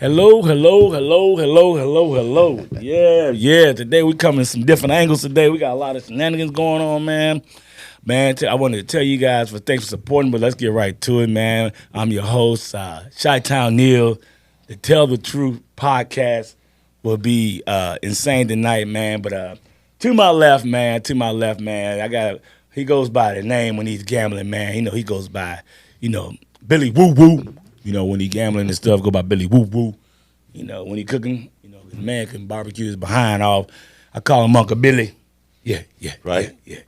Hello. Yeah. Today we coming some different angles today. We got a lot of shenanigans going on, man. I wanted to tell you guys thanks for supporting, but let's get right to it, man. I'm your host, Chi-Town Neal. The Tell the Truth podcast will be insane tonight, man. But to my left, man, he goes by the name when he's gambling, man. He goes by, Billy Woo Woo. When he gambling and stuff, go by Billy Woo Woo. When he cooking, the man can barbecue his behind off. I call him Uncle Billy. Yeah. Right. Yeah.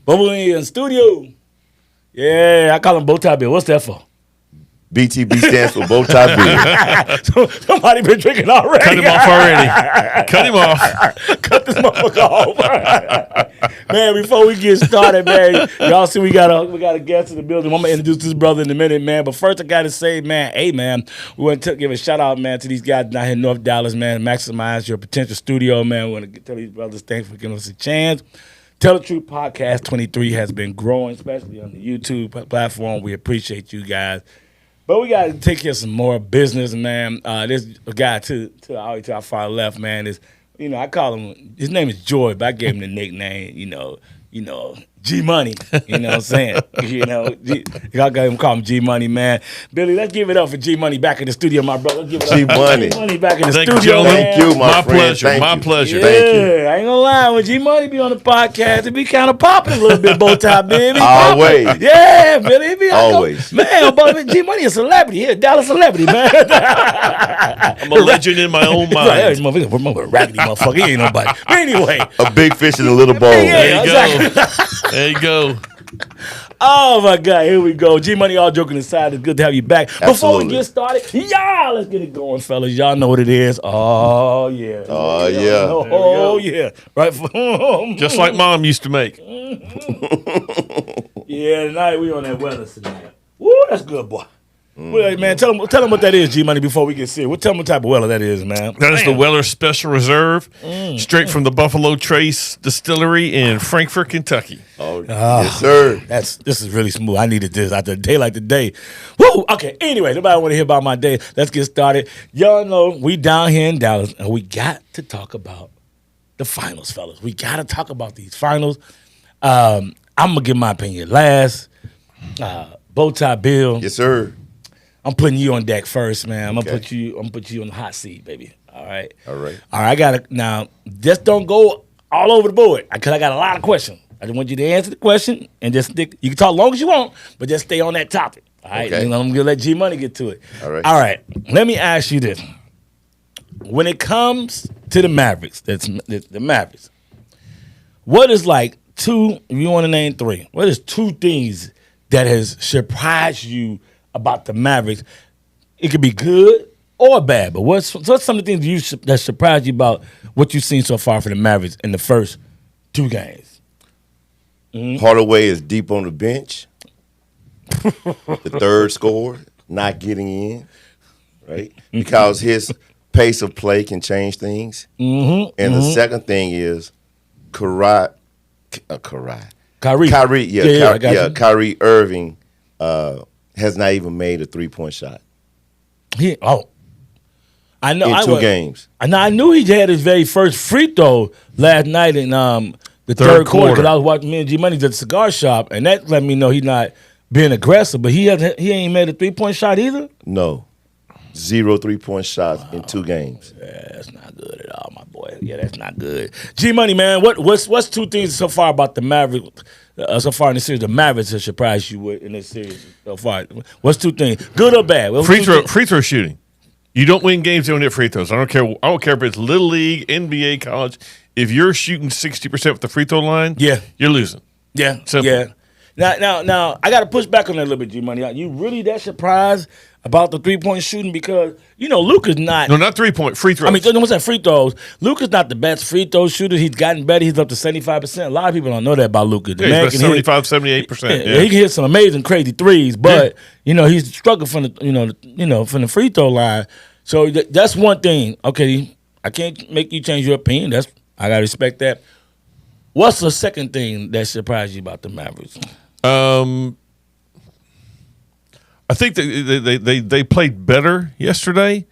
But when he in the studio, I call him BowTie Bill. What's that for? BTB stands for BowTie Bill. Somebody been drinking already. Cut him off already. Cut him off. Cut this motherfucker off. Man, before we get started, man, y'all see we got a guest in the building. I'm gonna introduce this brother in a minute, man. But first I gotta say, man, hey man, we want to give a shout out, man, to these guys down here in North Dallas, man. Maximize your potential studio, man. We want to tell these brothers thanks for giving us a chance. Tell the Truth Podcast 23 has been growing, especially on the YouTube platform. We appreciate you guys. But we got to take care of some more business, man. This guy to our far left, man, is, I call him, his name is Joy, but I gave him the nickname, G Money. You know what I'm saying? Y'all got him call him G Money, man. Billy, let's give it up for G Money back in the studio, my brother. Let's give it up G Money. G Money back in the Thank studio, you, man. Thank you, my friend. Pleasure. Thank My you. pleasure. Yeah, Thank you. I ain't gonna lie. When G Money be on the podcast, it be kind of popping a little bit, BowTie, baby. Always. Yeah, Billy. It be Always. Man, but G Money a celebrity. He a Dallas celebrity, man. I'm a legend in my own Right, mind. motherfucker, raggedy motherfucker. He ain't nobody. But anyway. A big fish in a little bowl. Yeah. There you go. Exactly. There you go. Oh my God, here we go. G Money, all joking aside, it's good to have you back. Before Absolutely. we get started, let's get it going, fellas. Y'all know what it is. Oh yeah. Oh, yeah. Oh yeah. Right. Just like Mom used to make. Yeah, tonight we on that weather tonight. Woo, that's good, boy. Well, man, tell them what that is, G Money, before we get serious. Tell them what type of weather that is, man. That is the Weller Special Reserve, straight from the Buffalo Trace Distillery in Frankfort, Kentucky. Oh, yes, sir. This is really smooth. I needed this after a day like today. Woo! Okay, anyway, nobody want to hear about my day. Let's get started. Y'all know we down here in Dallas, and we got to talk about the finals, fellas. We got to talk about these finals. I'm going to give my opinion last. BowTie Bill. Yes, sir. I'm putting you on deck first, man. I'm gonna Okay. put you on the hot seat, baby. All right. All right. I gotta now. Just don't go all over the board because I got a lot of questions. I just want you to answer the question and just stick. You can talk long as you want, but just stay on that topic. All right. Okay. I'm gonna let G Money get to it. All right. All right. Let me ask you this: when it comes to the Mavericks, the Mavericks. What is like two? If you want to name three, what is two things that has surprised you about the Mavericks? It could be good or bad, but what's some of the things that surprised you about what you've seen so far for the Mavericks in the first two games? Hardaway is deep on the bench. The third score, not getting in, right? Because his pace of play can change things. And the second thing is Kyrie, Kyrie Irving has not even made a 3-point shot I know. in two games. I knew he had his very first free throw last night in the third quarter because I was watching me and G Money's at the cigar shop, and that let me know he's not being aggressive. But he ain't made a 3-point shot either. No. 0 3-point shots in 2 games. Yeah, that's not good at all, my boy. Yeah, that's not good. G Money, man, what's two things so far about the Mavericks? So far in the series, the Mavericks have surprised you with in this series so far. What's two things, good or bad? Free throw shooting. You don't win games, you don't hit free throws. I don't care if it's Little League, NBA, college. If you're shooting 60% with the free throw line, you're losing. Yeah, Simple. yeah. Now, I got to push back on that a little bit, G Money. You really that surprised about the 3-point shooting because Luka's not. No, not 3-point, free throws. I mean, what's that free throws? Luka's not the best free throw shooter. He's gotten better. He's up to 75%. A lot of people don't know that about Luka. Yeah, he's about 78%. Yeah, he can hit some amazing, crazy threes, but he's struggling from the from the free throw line. So that's one thing. Okay, I can't make you change your opinion. I gotta respect that. What's the second thing that surprised you about the Mavericks? I think they played better yesterday,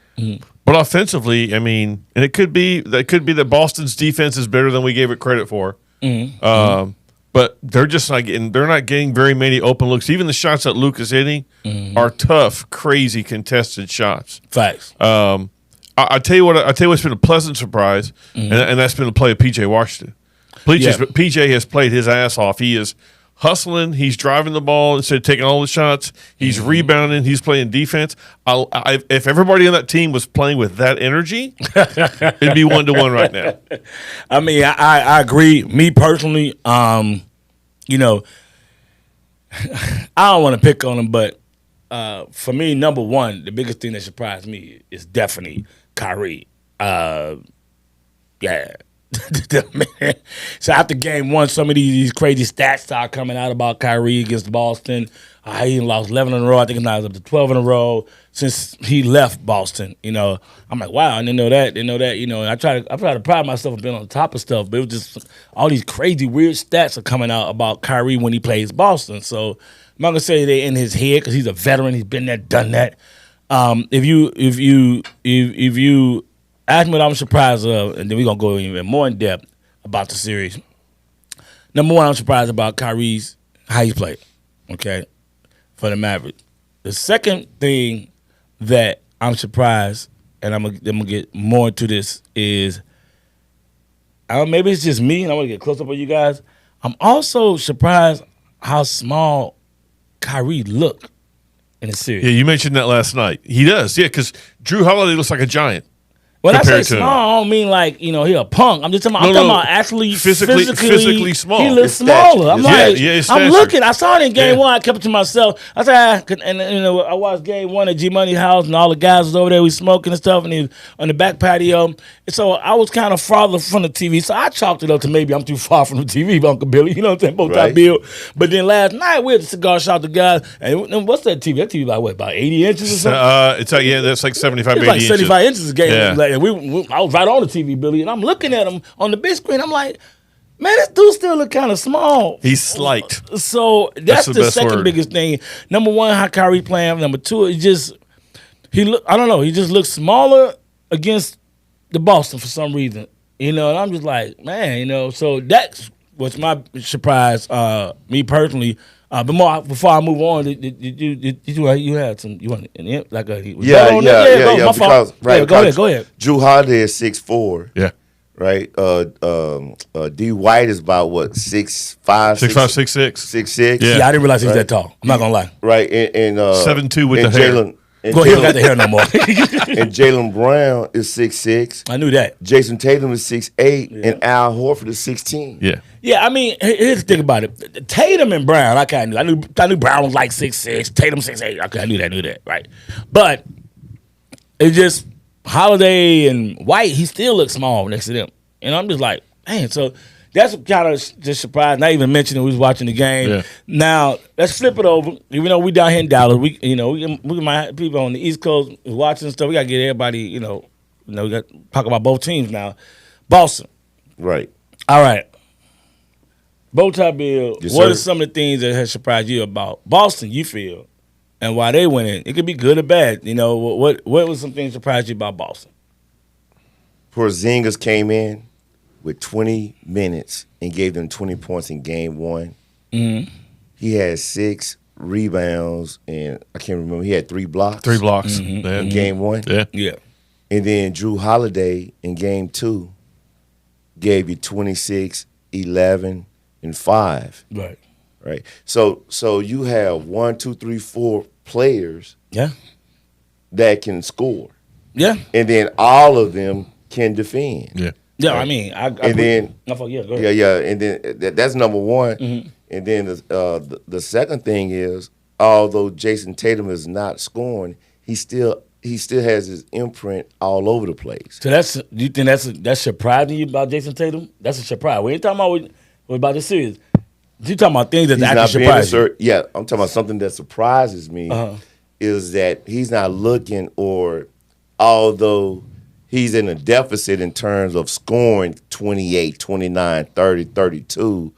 but offensively, I mean, and it could be that Boston's defense is better than we gave it credit for. But they're just not getting very many open looks. Even the shots that Luke is hitting are tough, crazy contested shots. Facts. I tell you what's been a pleasant surprise, and that's been the play of PJ Washington. PJ has played his ass off. He is hustling. He's driving the ball instead of taking all the shots. He's rebounding. He's playing defense. If everybody on that team was playing with that energy, it'd be 1-1 right now. I mean, I agree. Me personally, you know, I don't want to pick on him, but for me, number one, the biggest thing that surprised me is definitely Kyrie. Yeah. Man. So after game one, some of these crazy stats start coming out about Kyrie against Boston. He lost 11 in a row. I think now it's up to 12 in a row since he left Boston. You know, I'm like, wow, I didn't know that. You know, and I try to pride myself on being on top of stuff, but it was just all these crazy weird stats are coming out about Kyrie when he plays Boston. So I'm not gonna say they're in his head because he's a veteran. He's been there, done that. If you ask me what I'm surprised of, and then we're going to go even more in depth about the series. Number one, I'm surprised about Kyrie's, how he played, okay, for the Mavericks. The second thing that I'm surprised, and I'm gonna get more into this, is, maybe it's just me, and I want to get close up on you guys. I'm also surprised how small Kyrie looked in the series. Yeah, you mentioned that last night. He does, yeah, because Drew Holiday looks like a giant. When I say small, I don't mean like, he a punk. I'm just talking about actually physically small. He looks smaller. I'm like, I'm looking. I saw it in game one. I kept it to myself. I said, I watched game one at G Money House, and all the guys was over there. We smoking and stuff, and he was on the back patio. And so I was kind of farther from the TV. So I chalked it up to maybe I'm too far from the TV, Uncle Billy. You know what I'm saying? BowTie Bill. But then last night we had the cigar shop, the guys. And what's that TV? That TV like what, about 80 inches or something? It's like, that's like 75, 80 like inches. 75 inches a game. Yeah. Like, I was right on the TV, Billy, and I'm looking at him on the big screen. I'm like, man, this dude still look kind of small. He's slight. So that's the second biggest thing. Number one, how Kyrie playing. Number two, he just looks smaller against the Boston for some reason. And I'm just like, man, so that's what's my surprise, me personally. But more before I move on, you had some like a because go ahead. Drew Holiday is 6'4". Yeah. Right. D White is about what 6'5", 6'5", 6'6". 6'6". Yeah, I didn't realize he was that tall. I'm not gonna lie. Right. And 7'2" with the hair. Go ahead, got the hair no more. And Jaylen Brown is 6'6". I knew that. Jason Tatum is 6'8", and Al Horford is 6'10". Yeah. Yeah, I mean, here's the thing about it. Tatum and Brown, I kind of knew. I knew Brown was like 6'6", Tatum 6'8". Okay, I knew that, right? But it's just Holiday and White, he still looks small next to them. And I'm just like, man, so that's kind of just surprised. Not even mentioning we was watching the game. Yeah. Now, let's flip it over. Even though we down here in Dallas, we might have people on the East Coast watching stuff. We got to get everybody, we got to talk about both teams now. Boston. Right. All right. BowTie Bill, yes, what sir. are some of the things that have surprised you about Boston, you feel, and why they winning? It could be good or bad. What was some things that surprised you about Boston? Porzingis came in with 20 minutes and gave them 20 points in game one. Mm-hmm. He had 6 rebounds, and I can't remember. He had 3 blocks. 3 blocks in game one. Yeah. Yeah. And then Drew Holiday in game 2 gave you 26, 11, and 5. Right. Right. So you have 1, 2, 3, 4 players that can score. Yeah. And then all of them can defend. Yeah. Yeah, right. I mean, go ahead. Yeah, and then that's number one. Mm-hmm. And then the second thing is, although Jason Tatum is not scoring, he still has his imprint all over the place. So do you think that's surprising you about Jason Tatum? That's a surprise. We ain't talking about this series. You talking about things that actually surprise you? Yeah, I'm talking about something that surprises me is that he's not looking, or although he's in a deficit in terms of scoring 28, 29, 30, 32,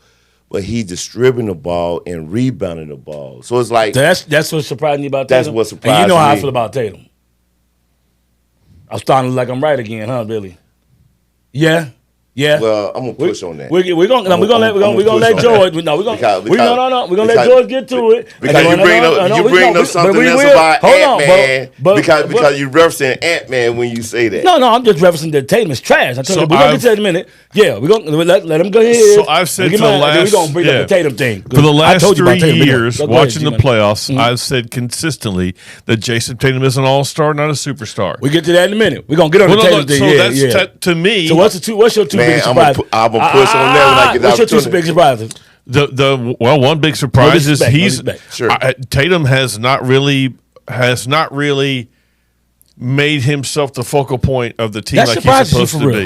but he's distributing the ball and rebounding the ball. So it's like that's what's surprising you about Tatum. That's what surprised me. And you know how I me. feel about Tatum. I'm starting to look like I'm right again, huh, Billy? Yeah. Yeah. Well, I'm gonna push on that. We're gonna let George. We're gonna let George get to it. Because you bring up something else about Ant-Man. Because you referencing Ant-Man when you say that. No, I'm just referencing that Tatum is trash. I told you we're gonna get to that in a minute. Yeah, we're gonna let him go ahead. So I've said for the last we're gonna bring up the Tatum thing. For the last 3 years, watching the playoffs, I've said consistently that Jason Tatum is an all-star, not a superstar. We get to that in a minute. We're gonna get on the Tatum thing. So that's to me. So what's your two biggest surprises? I'm gonna push on that when I get the What's your two opportunity. big surprises? One big surprise is Sure. Tatum has not really made himself the focal point of the team That like he's surprises you supposed for to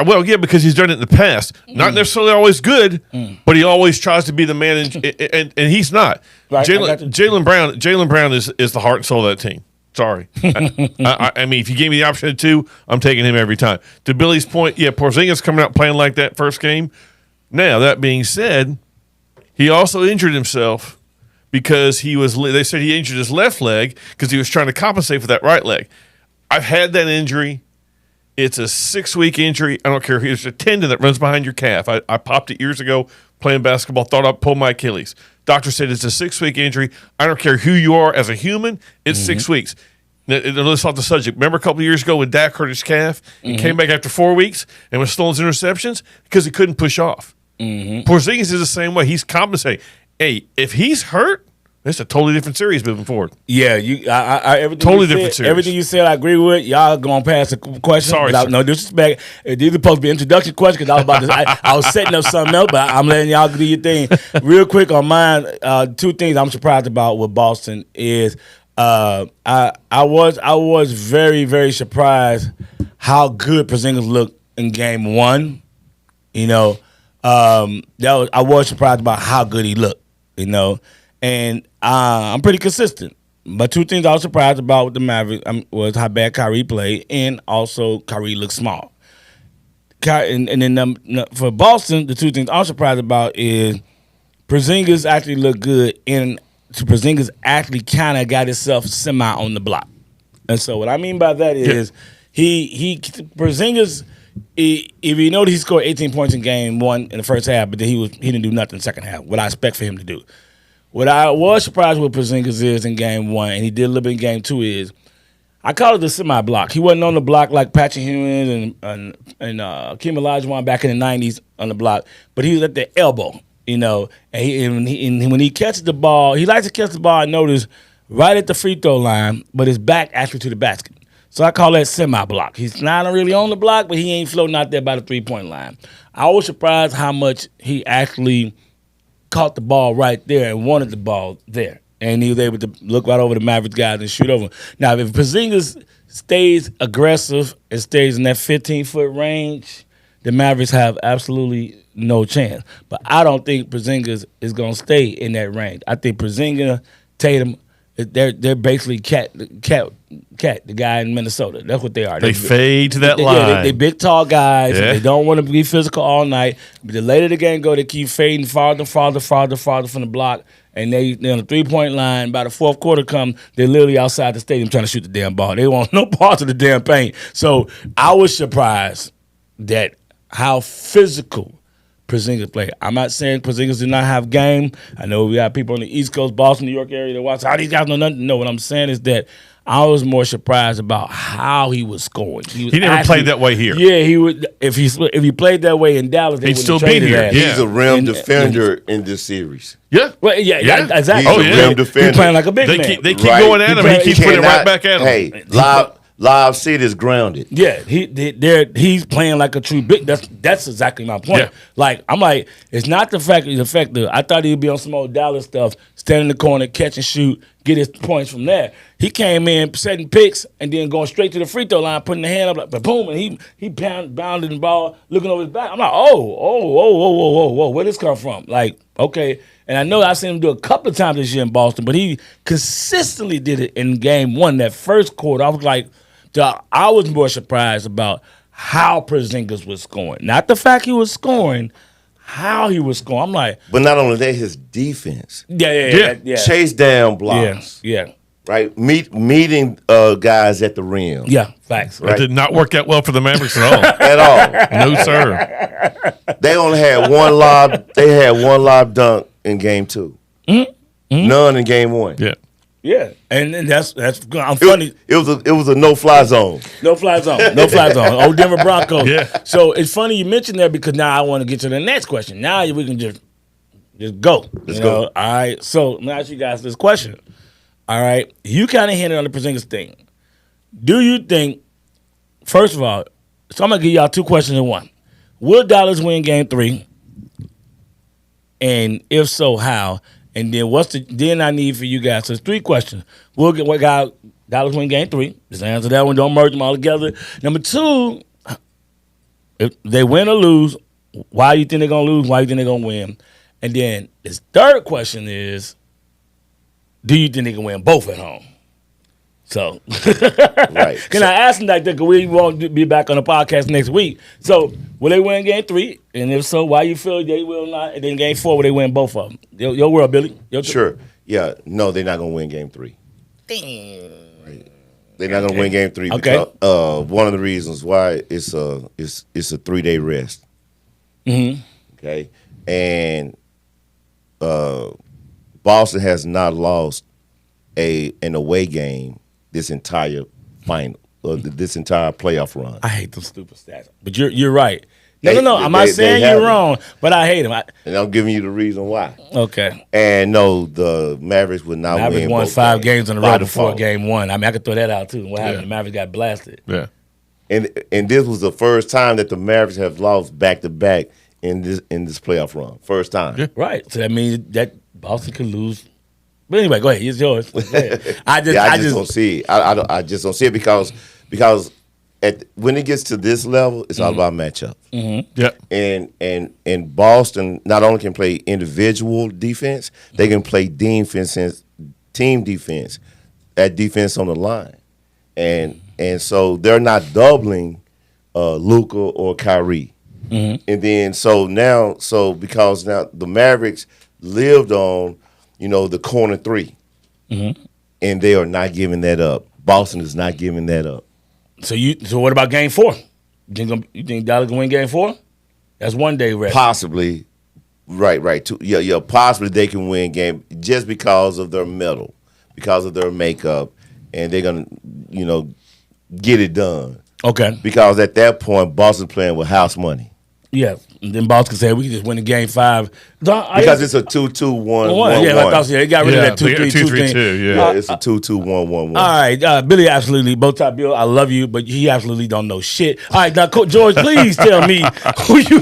real. be. Because he's done it in the past. Not necessarily always good, but he always tries to be the man, and he's not. Right, Jaylen Brown is the heart and soul of that team. Sorry. I mean, if you gave me the option of 2, I'm taking him every time. To Billy's point, Porzingis coming out playing like that first game. Now, that being said, he also injured himself because they said he injured his left leg because he was trying to compensate for that right leg. I've had that injury. It's a 6-week injury. I don't care. It's a tendon that runs behind your calf. I popped it years ago playing basketball, thought I'd pull my Achilles. Doctor said it's a 6-week injury. I don't care who you are as a human. It's 6 weeks. Now, let's off the subject. Remember a couple of years ago when Dak hurt his calf and came back after 4 weeks and was throwing his interceptions because he couldn't push off. Porzingis is the same way. He's compensating. Hey, if he's hurt, it's a totally different series moving forward. Yeah, everything you said, I agree with. Y'all going past the question. Sorry, no disrespect. These are supposed to be introduction questions because I was about to. I was setting up something else, but I'm letting y'all do your thing. Real quick on mine, 2 things I'm surprised about with Boston is I was very, very surprised how good Porzingis looked in game 1. You know, I was surprised about how good he looked. You know. And I'm pretty consistent. But 2 things I was surprised about with the Mavericks was how bad Kyrie played, and also Kyrie looked small. And then for Boston, the 2 things I'm surprised about is Porzingis actually looked good, and Porzingis actually kind of got himself semi on the block. And so what I mean by that is Porzingis, if you notice, he scored 18 points in game 1 in the first half, but then he didn't do nothing in the second half. What I expect for him to do. What I was surprised with Porzingis is in game 1, and he did a little bit in game 2, is I call it the semi-block. He wasn't on the block like Patrick Ewing and Akeem Olajuwon back in the 90s on the block, but he was at the elbow, you know. And when he catches the ball, he likes to catch the ball, I notice, right at the free throw line, but his back actually to the basket. So I call that semi-block. He's not really on the block, but he ain't floating out there by the 3-point line. I was surprised how much he actually caught the ball right there and wanted the ball there. And he was able to look right over the Mavericks guys and shoot over. Now, if Porzingis stays aggressive and stays in that 15-foot range, the Mavericks have absolutely no chance. But I don't think Porzingis is going to stay in that range. I think Porzingis, Tatum, they're basically cat, the guy in Minnesota. That's what they are. They fade to that line. Yeah, they big, tall guys. Yeah. They don't want to be physical all night. But the later the game go, they keep fading farther from the block. And they're on the 3-point line. By the 4th quarter come, they're literally outside the stadium trying to shoot the damn ball. They want no parts of the damn paint. So I was surprised that how physical Porzingis play. I'm not saying Porzingis did not have game. I know we have people on the East Coast, Boston, New York area that watch. How these guys know nothing? No, what I'm saying is that I was more surprised about how he was scoring. He never played that way here. Yeah, he would. If he played that way in Dallas, he'd still be here. He's a rim defender in this series. Yeah. Well, yeah, exactly. He's a rim defender. He's playing like a big man. They keep going at him. He keeps putting it right back at him. Hey, Live City is grounded. Yeah, he's playing like a true big. That's exactly my point. Yeah. I'm like, it's not the fact that I thought he'd be on some old Dallas stuff, stand in the corner, catch and shoot, get his points from there. He came in setting picks and then going straight to the free throw line, putting the hand up like boom, and he bounded the ball, looking over his back. I'm like, whoa, where this come from? Like, okay. And I know I've seen him do it a couple of times this year in Boston, but he consistently did it in game 1, that first quarter. I was like, I was more surprised about how Porzingis was scoring. Not the fact he was scoring, how he was scoring. I'm like, But not only that, his defense. yeah. Chase down blocks. Yeah. Right? Meeting guys at the rim. Yeah, facts. It did not work out well for the Mavericks at all. At all. No, sir. They only had one lob. They had one lob dunk in game 2. None in game 1. Yeah. Yeah, and that's I'm funny. It was a no-fly zone. No fly zone. No fly zone. Old Denver Broncos. Yeah. So it's funny you mentioned that because now I want to get to the next question. Now we can just go. Let's go. All right. So let me ask you guys this question. All right. You kind of hinted on the Porzingis thing. Do you think, first of all, so I'm gonna give y'all 2 questions in one. Will Dallas win Game 3? And if so, how? And then then I need for you guys. So it's 3 questions. We'll get what guy Dallas win Game 3. Just answer that one. Don't merge them all together. Number 2, if they win or lose, why you think they're gonna lose? Why you think they're gonna win? And then this 3rd question is, do you think they can win both at home? So, Right. Can I ask them like that? Because we won't be back on the podcast next week. So, will they win Game 3? And if so, why you feel they will not? And then Game 4, will they win both of them? Your world, Billy. Sure. Yeah. No, they're not going to win game 3. Right. They're not going to win game 3 Okay. because one of the reasons why it's a 3-day rest. Mm-hmm. Okay. And Boston has not lost an away game this entire final, this entire playoff run. I hate those stupid stats. But you're right. No. I'm not They saying you're wrong, but I hate them. And I'm giving you the reason why. Okay. And no, the Mavericks would not Mavericks win. won both 5 games in a by row before default. Game 1. I mean, I could throw that out too. What happened? Yeah. The Mavericks got blasted. Yeah. And this was the first time that the Mavericks have lost back to back in this playoff run. First time. Yeah. Right. So that means that Boston could lose. But anyway, go ahead. It's yours. Go ahead. I just don't see it. I just don't see it because when it gets to this level, it's all about matchups. Mm-hmm. Yeah. And Boston not only can play individual defense, they can play team defense, that defense on the line, and so they're not doubling Luka or Kyrie, and then because now the Mavericks lived on the corner 3, and they are not giving that up. Boston is not giving that up. So what about Game 4? You think Dallas can win Game 4? That's 1 day rest. Possibly, right. Yeah. Possibly they can win game just because of their metal, because of their makeup, and they're gonna, get it done. Okay. Because at that point, Boston's playing with house money. Yeah. And then Boston can say we can just win the Game 5. Because it's a 2-2-1-1-1. Yeah, I thought they got rid of that 2-3-2 thing. 2-3-2. Yeah. Yeah, it's a 2-2-1-1-1. All right, Billy absolutely, BowTie Bill, I love you, but he absolutely don't know shit. All right, now, Coach George, please tell me who you...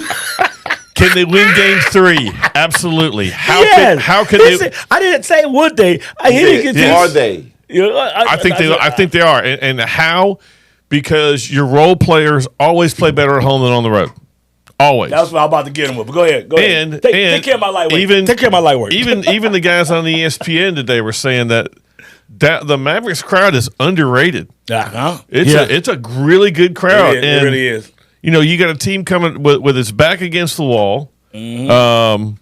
Can they win Game 3? Absolutely. How can Listen, they? I didn't say would they. Are they? I think they are. And how? Because your role players always play better at home than on the road. Always. That's what I'm about to get him with. But go ahead. Take care of my lightweight. Take care of my lightweight. Even the guys on the ESPN today were saying that the Mavericks crowd is underrated. It's a really good crowd. It really is. You got a team coming with its back against the wall. Mm-hmm.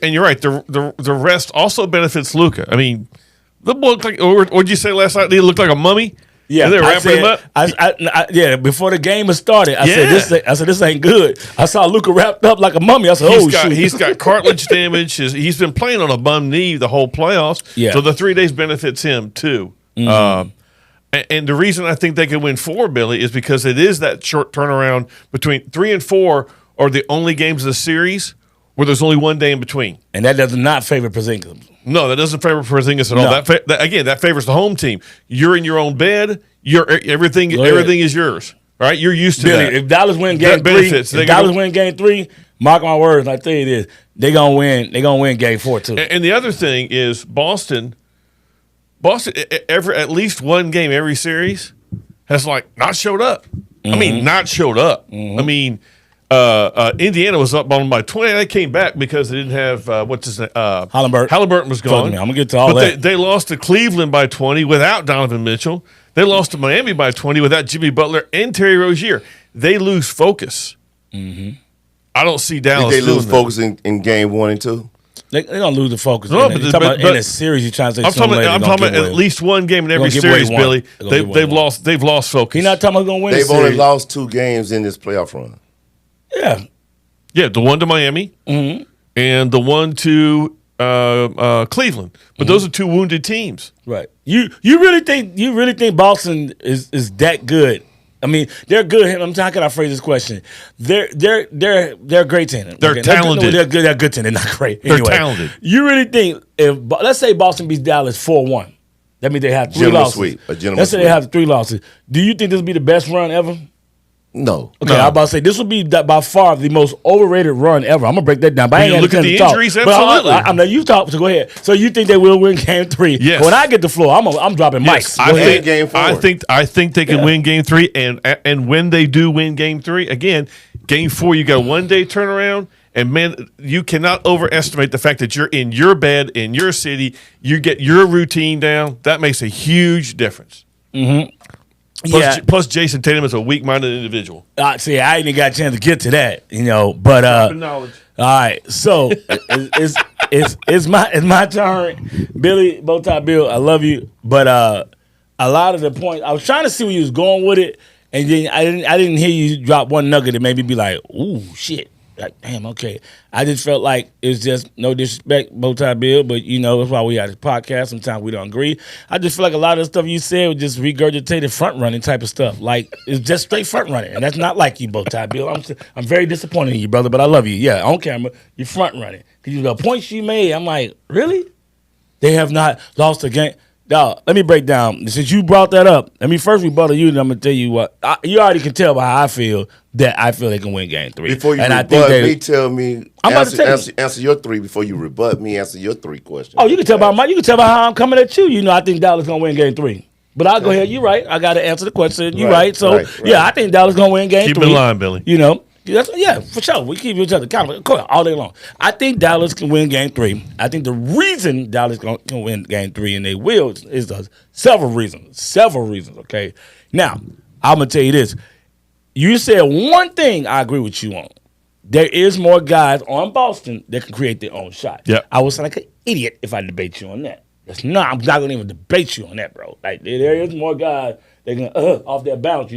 And you're right. The rest also benefits Luka. I mean, the boy looked like. What did you say last night? He looked like a mummy. Yeah, they were wrapping him up. Before the game was started, I said this ain't good. I saw Luka wrapped up like a mummy. I said, shoot. He's got cartilage damage. He's been playing on a bum knee the whole playoffs. Yeah. So the 3 days benefits him too. Mm-hmm. And the reason I think they can win 4, Billy, is because it is that short turnaround between 3 and 4 are the only games of the series where there's only 1 day in between. And that does not favor Porzingis. No, that doesn't favor Porzingis at all. No. That favors the home team. You're in your own bed. Everything is yours. Right? You're used to Billy, that. if Dallas win Game 3, win Game 3, mark my words, I tell you this, they're gonna win. They're gonna win Game 4 too. And the other thing is Boston, at least 1 game every series has not showed up. Mm-hmm. I mean, not showed up. Mm-hmm. I mean, Indiana was up on them by 20. They came back because they didn't have what's his name? Halliburton was gone. I'm gonna get to all that. They lost to Cleveland by 20 without Donovan Mitchell. They lost to Miami by 20 without Jimmy Butler and Terry Rozier. They lose focus. Mm-hmm. I don't see Dallas. Did they lose doing focus in game 1 and 2? They don't lose the focus. No, You're talking about in a series, you're trying to say I'm talking later, about at least one game in every They're gonna give series, away one. Billy. They've lost focus. He's not talking about going to win They've the only series. lost 2 games in this playoff run. Yeah. Yeah, the one to Miami and the one to Cleveland. But those are 2 wounded teams. Right. You really think Boston is that good? I mean, they're good. I'm talking. I phrase this question. They're a great team. They're talented. They're good. They're a good team. They're not great. Anyway, They're talented. You really think if let's say Boston beats Dallas 4-1, that means they have 3 Gentleman's losses. sweep. A gentleman's Let's say they sweep. have 3 losses. Do you think this will be the best run ever? No. Okay, I'm about to say this will be by far the most overrated run ever. I'm gonna break that down. But I ain't Look at the injuries, absolutely. I know you talk, so go ahead. So you think they will win Game 3? Yes. When I get the floor, I'm dropping mics. I Go ahead. think Game 4. I think they can win Game 3, and when they do win Game 3, again, Game 4 you got a 1-day turnaround, and man, you cannot overestimate the fact that you're in your bed in your city. You get your routine down. That makes a huge difference. Plus, Jason Tatum is a weak-minded individual. See, I ain't got a chance to get to that, But Knowledge. all right, so it's my turn, Billy BowTie Bill. I love you, but a lot of the points I was trying to see where you was going with it, and then I didn't hear you drop one nugget that made me be like, ooh, shit. Like, damn, okay. I just felt like it's just no disrespect, BowTie Bill, but that's why we have this podcast. Sometimes we don't agree. I just feel like a lot of the stuff you said was just regurgitated front running type of stuff. Like it's just straight front running, and that's not like you, BowTie Bill. I'm very disappointed in you, brother, but I love you. Yeah, on camera, you're front running because the points you made. I'm like, really? They have not lost a game. Dog, let me break down. Since you brought that up, let me first rebuttal you, and I'm gonna tell you what. You already can tell by how I feel that I feel they can win Game 3. Before you and rebut me, tell me. I'm about to tell you. Answer your 3 before you rebut me. Answer your 3 questions. Oh, you can tell by how I'm coming at you. I think Dallas gonna win Game 3. But I'll go ahead. You're right. I got to answer the question. You're right. So yeah, I think Dallas gonna win Game 3. Keep in line, Billy. Yeah, for sure. We keep each other accountable all day long. I think Dallas can win Game 3. I think the reason Dallas can win Game 3, and they will, is several reasons. Several reasons, okay? Now, I'm going to tell you this. You said one thing I agree with you on. There is more guys on Boston that can create their own shot. Yep. I would sound like an idiot if I debate you on that. I'm not going to even debate you on that, bro. Like, there is more guys they can off their balance.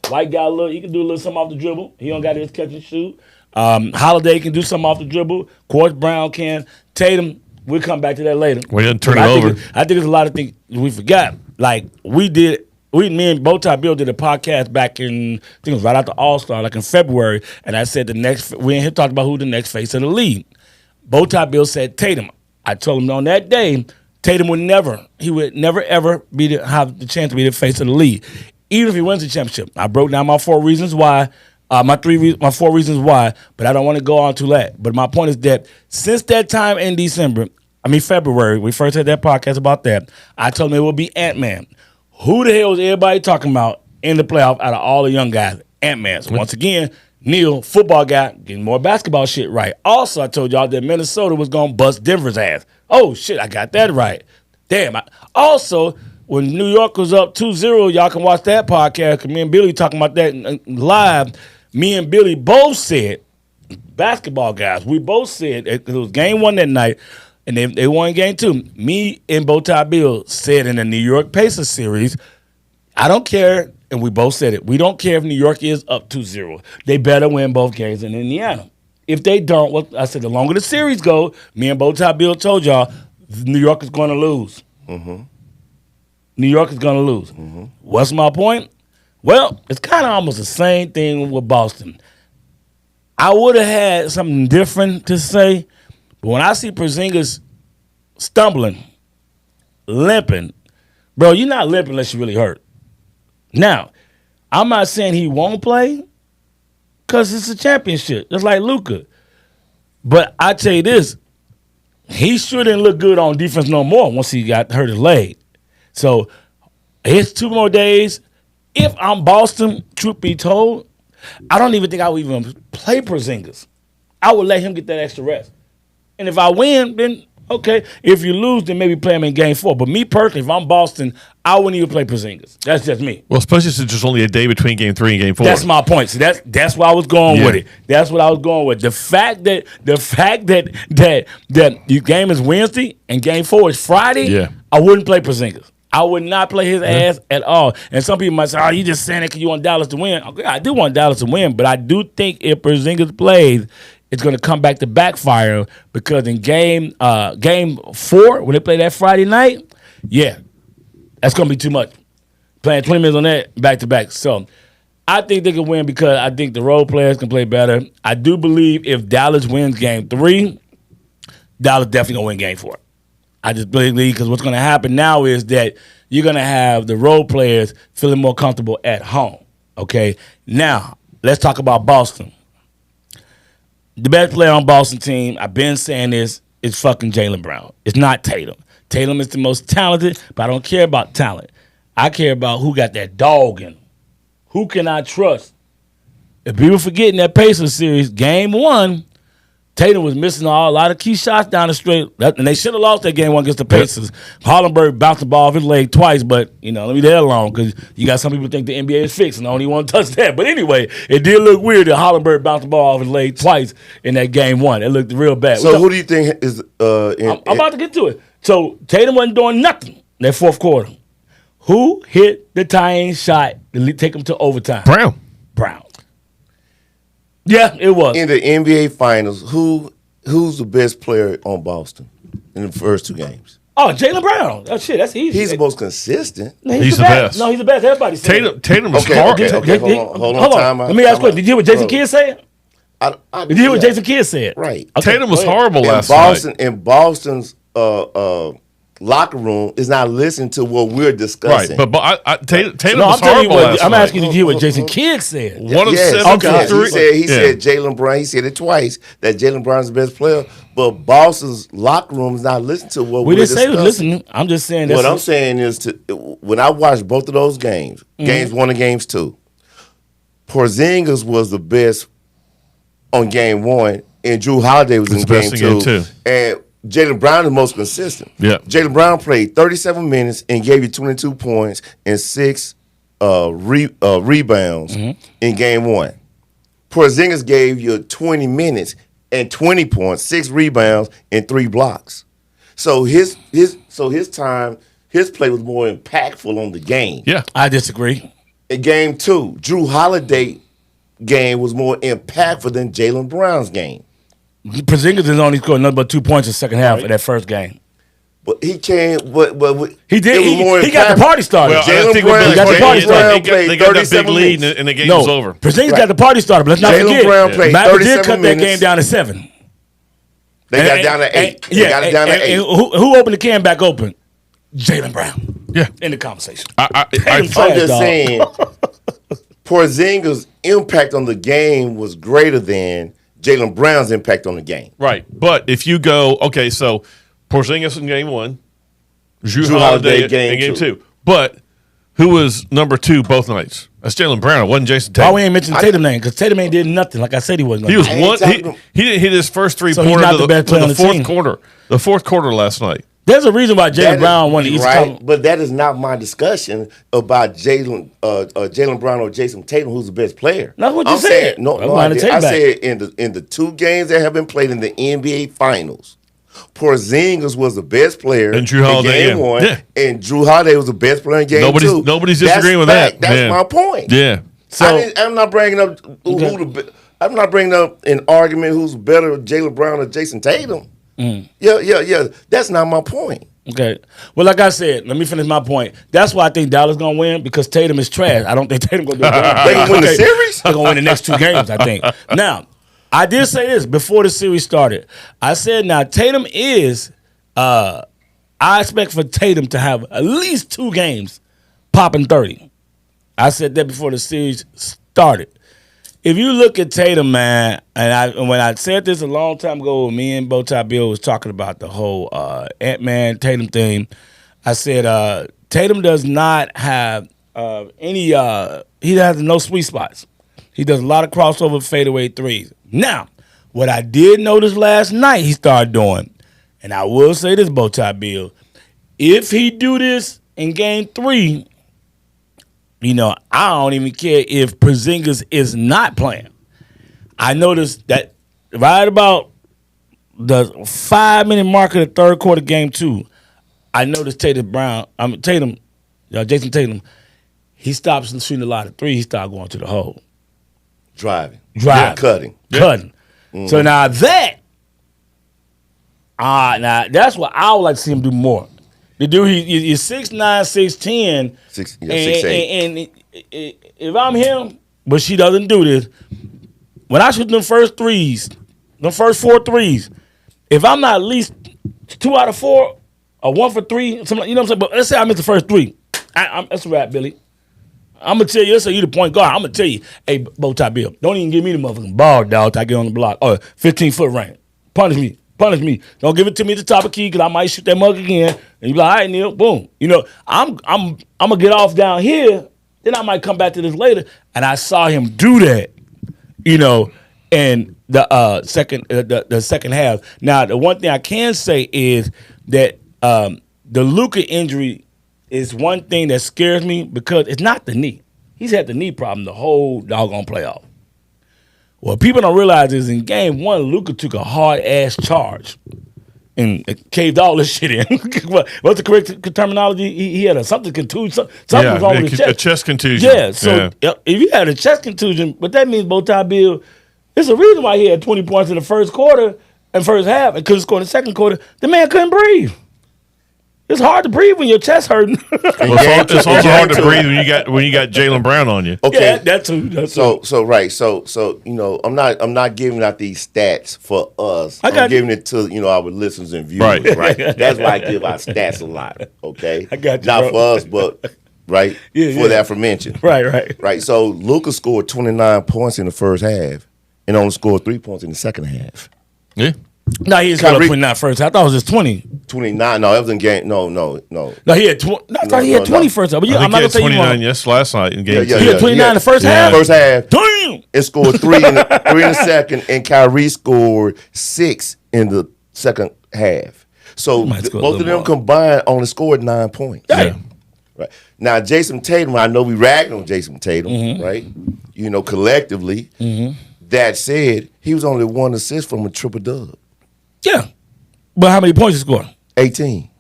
White guy, he can do a little something off the dribble. He don't got his catch and shoot. Holiday can do something off the dribble. Quartz Brown can. Tatum, we'll come back to that later. We didn't turn it over. I think there's a lot of things we forgot. Like me and BowTie Bill did a podcast back in, I think it was right after All-Star, like in February, and I said we in here talked about who the next face of the league. BowTie Bill said Tatum. I told him on that day, Tatum would never ever have the chance to be the face of the league, even if he wins the championship. I broke down my 4 reasons why, my 4 reasons why, but I don't want to go on to that. But my point is that since that time in February, we first had that podcast about that. I told him it would be Ant-Man. Who the hell is everybody talking about in the playoff out of all the young guys? Ant-Man. So once again, Neal, football guy, getting more basketball shit right. Also, I told y'all that Minnesota was going to bust Denver's ass. Oh, shit, I got that right. Damn. Also, when New York was up 2-0, y'all can watch that podcast, because me and Billy talking about that live. Me and Billy both said, basketball guys, we both said, it was Game 1 that night, and they won Game 2. Me and BowTie Bill said in the New York Pacers series, I don't care, and we both said it, we don't care if New York is up 2-0. They better win both games in Indiana. If they don't, I said the longer the series go, me and BowTie Bill told y'all, New York is going to lose. Mm-hmm. New York is going to lose. Mm-hmm. What's my point? Well, it's kind of almost the same thing with Boston. I would have had something different to say, but when I see Porzingis stumbling, limping, bro, you're not limping unless you're really hurt. Now, I'm not saying he won't play because it's a championship, just like Luka. But I tell you this, he shouldn't look good on defense no more once he got hurt his leg. So it's 2 more days. If I'm Boston, truth be told, I don't even think I would even play Porzingis. I would let him get that extra rest. And if I win, then Okay. If you lose, then maybe play him in game 4. But me personally, if I'm Boston, I wouldn't even play Porzingis. That's just me. Well, especially since there's only a day between game 3 and game 4. That's my point. See, that's where I was going with it. That's what I was going with. The fact that your game is Wednesday and game 4 is Friday, I wouldn't play Porzingis. I would not play his ass at all. And some people might say, "Oh, you just saying it because you want Dallas to win." Okay, I do want Dallas to win, but I do think if Porzingis plays, it's going to come back to backfire because in game 4 when they play that Friday night, that's going to be too much. Playing 20 minutes on that back to back. So I think they can win because I think the role players can play better. I do believe if Dallas wins game 3, Dallas definitely going to win game 4. I just believe because what's going to happen now is that you're going to have the role players feeling more comfortable at home. Okay? Now, let's talk about Boston. The best player on Boston team, I've been saying this, is fucking Jaylen Brown. It's not Tatum. Tatum is the most talented, but I don't care about talent. I care about who got that dog in them. Who can I trust? If people forgetting that Pacers series, game 1, Tatum was missing a lot of key shots down the straight, and they should have lost that game 1 against the Pacers. Hollenberg bounced the ball off his leg twice, but, let me that alone because you got some people think the NBA is fixed and I don't even want to touch that. But anyway, it did look weird that Hollenberg bounced the ball off his leg twice in that game 1. It looked real bad. So who do you think is I'm about to get to it. So Tatum wasn't doing nothing in that fourth quarter. Who hit the tying shot to take them to overtime? Brown. Yeah, it was. in the NBA Finals? Who's the best player on Boston in the first 2 games? Oh, Jaylen Brown. Oh, shit, that's easy. He's the most consistent. No, he's the best. No, he's the best. Everybody said Tatum was Okay, hard. okay, hold on. Time out. Let me ask you, Time did you hear what Jason Kidd said? out. Did you hear what Jason Kidd said? Right. Okay, Tatum was go ahead. horrible In last Boston, night. in Boston's locker room is not listening to what we're discussing. Right, but Tatum No, was I'm telling you horrible what. last I'm night. asking you to hear what Jason Kidd said. One of Yes, 7 okay. from He 3. said Jaylen Brown. He said it twice that Jaylen Brown's the best player. But Boston's locker room is not listening to what We we're didn't say he was discussing. listening. I'm just saying What I'm saying is, when I watched both of those games, games 1 and games 2, Porzingis was the best on game 1, and Drew Holiday was in game 2, and Jaylen Brown is the most consistent. Yeah. Jaylen Brown played 37 minutes and gave you 22 points and 6 rebounds in game 1. Porzingis gave you 20 minutes and 20 points, 6 rebounds, and 3 blocks. So his play was more impactful on the game. Yeah. I disagree. In game 2, Drew Holiday game was more impactful than Jaylen Brown's game. Porzingis has only scored nothing but 2 points in the second half of that first game. But he can't. But He did. it was more He got the impactful. party started. Well, I Jaylen think Brown- when got the party started. they got that big lead and the game was over. Porzingis got the party started, but let's not Jaylen forget. Brown played Mavs did 37 cut that minutes. game down to 7. They got down to 8. They got it down to 8. And who opened the can back open? Jaylen Brown. Yeah. In the conversation. I'm Trash, just dog. saying, Porzingis' impact on the game was greater than Jaylen Brown's impact on the game. Right. But if you go, okay, so Porzingis in game 1, Drew Holiday Holiday in game game 2. But who was number 2 both nights? That's Jaylen Brown. It wasn't Jason Tatum. Why we ain't mentioning Tatum name? Because Tatum ain't did nothing. Like I said, he wasn't. He was I ain't one. talking- He didn't hit his first 3 So he's pointer not to the best player on the the fourth team. quarter. The fourth quarter last night. There's a reason why That Jaylen Brown won the is East right, Conference. but that is not my discussion about Jaylen Brown or Jason Tatum, who's the best player. That's what you I'm said. saying, I'm no, going to I take back. said in the 2 games that have been played in the NBA Finals, Porzingis was the best player And Drew Holiday, in game yeah. 1, Yeah. and Drew Holiday was the best player in game 2. Nobody's That's disagreeing with fact. that. That's Yeah. my point. Yeah. I'm not bringing up I'm not bringing up an argument who's better, Jaylen Brown or Jason Tatum. Yeah. That's not my point. Okay. Well, like I said, let me finish my point. That's why I think Dallas gonna win because Tatum is trash. I don't think Tatum gonna do it. They gonna win the series? They're gonna win the next 2 games, I think. Now, I did say this before the series started. I said now Tatum is I expect for Tatum to have at least 2 games popping 30. I said that before the series started. If you look at Tatum, man, and when I said this a long time ago, when me and BowTie Bill was talking about the whole Ant-Man Tatum thing, I said Tatum does not have he has no sweet spots. He does a lot of crossover fadeaway threes. Now, what I did notice last night he started doing, And I will say this, BowTie Bill. If he do this in game 3, I don't even care if Porzingis is not playing. I noticed that right about the 5-minute mark of the third quarter, game 2, I noticed Jason Tatum, he stops shooting a lot of threes. He started going to the hole. Driving. Cutting. Mm-hmm. So now that's what I would like to see him do more. The dude, he's 6'9", 6'10". 6'8". And if I'm him, but she doesn't do this, when I shoot them first 4 threes, if I'm not at least 2 out of 4 or 1 for 3, something like, you know what I'm saying? But let's say I missed the first 3. That's a wrap, Billy. I'm going to tell you, let's say you the point guard. I'm going to tell you, hey, BowTie Bill, don't even give me the motherfucking ball, dog, till I get on the block. 15-foot range. Punish me. Don't give it to me at the top of the key because I might shoot that mug again. And you be like, all right, Neal, boom. I'm going to get off down here. Then I might come back to this later. And I saw him do that, in the second half. Now, the one thing I can say is that the Luka injury is one thing that scares me because it's not the knee. He's had the knee problem the whole doggone playoff. What people don't realize is in game 1, Luka took a hard-ass charge and caved all this shit in. What's the correct terminology? He had something contusion. Something was wrong with his chest. A chest contusion. Yeah, so if you had a chest contusion, but that means BowTie Bill, there's a reason why he had 20 points in the first quarter and first half and couldn't score in the second quarter. The man couldn't breathe. It's hard to breathe when your chest hurting. It's also hard to breathe when you got Jaylen Brown on you. Okay, yeah, that too. I'm not giving out these stats for us. I'm giving it to our listeners and viewers. Right. That's why I give out stats a lot. Okay, I got you, not bro. for us, but for the aforementioned. Right. So Luka scored 29 points in the first half and only scored 3 points in the second half. Yeah. No, he didn't score 29 first. I thought it was just 20. 29. No, that was in game. No. No, he had 20. I thought he had 20 first half. But I'm not going to say 29 last night in game 2. He had 29 in the first half? First half. Damn! It scored 3 in the second, and Kyrie scored 6 in the second half. So both of them combined only scored 9 points. Yeah. Right. Now, Jason Tatum, I know we ragged on Jason Tatum, right? Collectively. Mm-hmm. That said, he was only 1 assist from a triple-dub. Yeah. But how many points he scored? 18.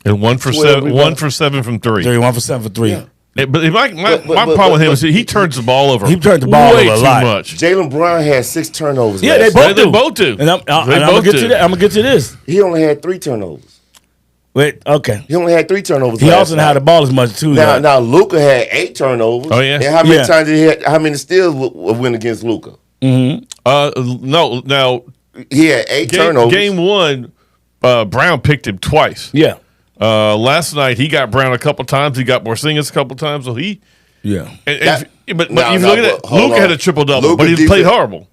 And 1 for 7 from 3. 1 for 7 for 3. Yeah. But my problem with him is he turns the ball over. He turned the ball way over a too lot. much. Jaylen Brown had 6 turnovers. Yeah, they both do. And I'm going to get to this. He only had 3 turnovers. Wait, okay. He only had 3 turnovers. He also didn't have the ball as much too. Now Luka had 8 turnovers. Oh yeah. And how many times did he have, how many steals win against Luka? Mm-hmm. No. Now he had 8 turnovers. Game 1, Brown picked him twice. Yeah. Last night he got Brown a couple times. He got Porzingis a couple times. So he. Yeah. But if you look at that, Luka had a triple double, but he played horrible.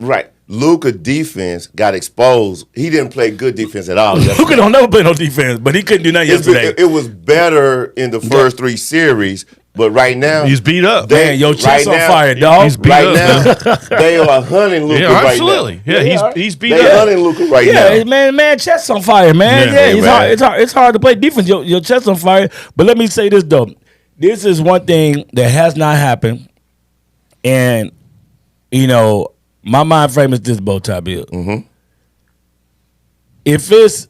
Right. Luka defense got exposed. He didn't play good defense at all. Luka don't never play no defense, but he couldn't do nothing yesterday. It was better in the first 3 series, but right now he's beat up. Man, your chest on fire, dog. He's beat up. Now they are hunting Luka right now. Absolutely. Yeah, he's beat up. They're hunting Luka right now. Yeah, man, chest on fire, man. Yeah, it's hard to play defense. Your chest on fire. But let me say this though. This is one thing that has not happened, and my mind frame is this, BowTie Bill. Mm-hmm. If it's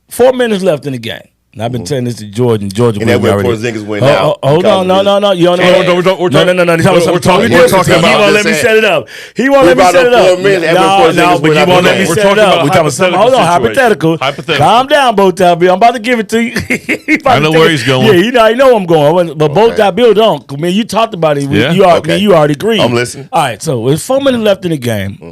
4 minutes left in the game, and I've been telling this to Georgia, and Georgia and that where Porzingis went out. Hold on, no. You don't know. No. We're talking about. He won't let me set it up. He won't let me set it up. No, but you won't let me set it up. We're talking about something. Hold on, hypothetical. Calm down, BowTie Bill. I'm about to give it to you. I know where he's going. Yeah, I know I'm going. But BowTie Bill don't. Man, you talked about it. You already agreed. I'm listening. All right, so there's 4 minutes left in the game.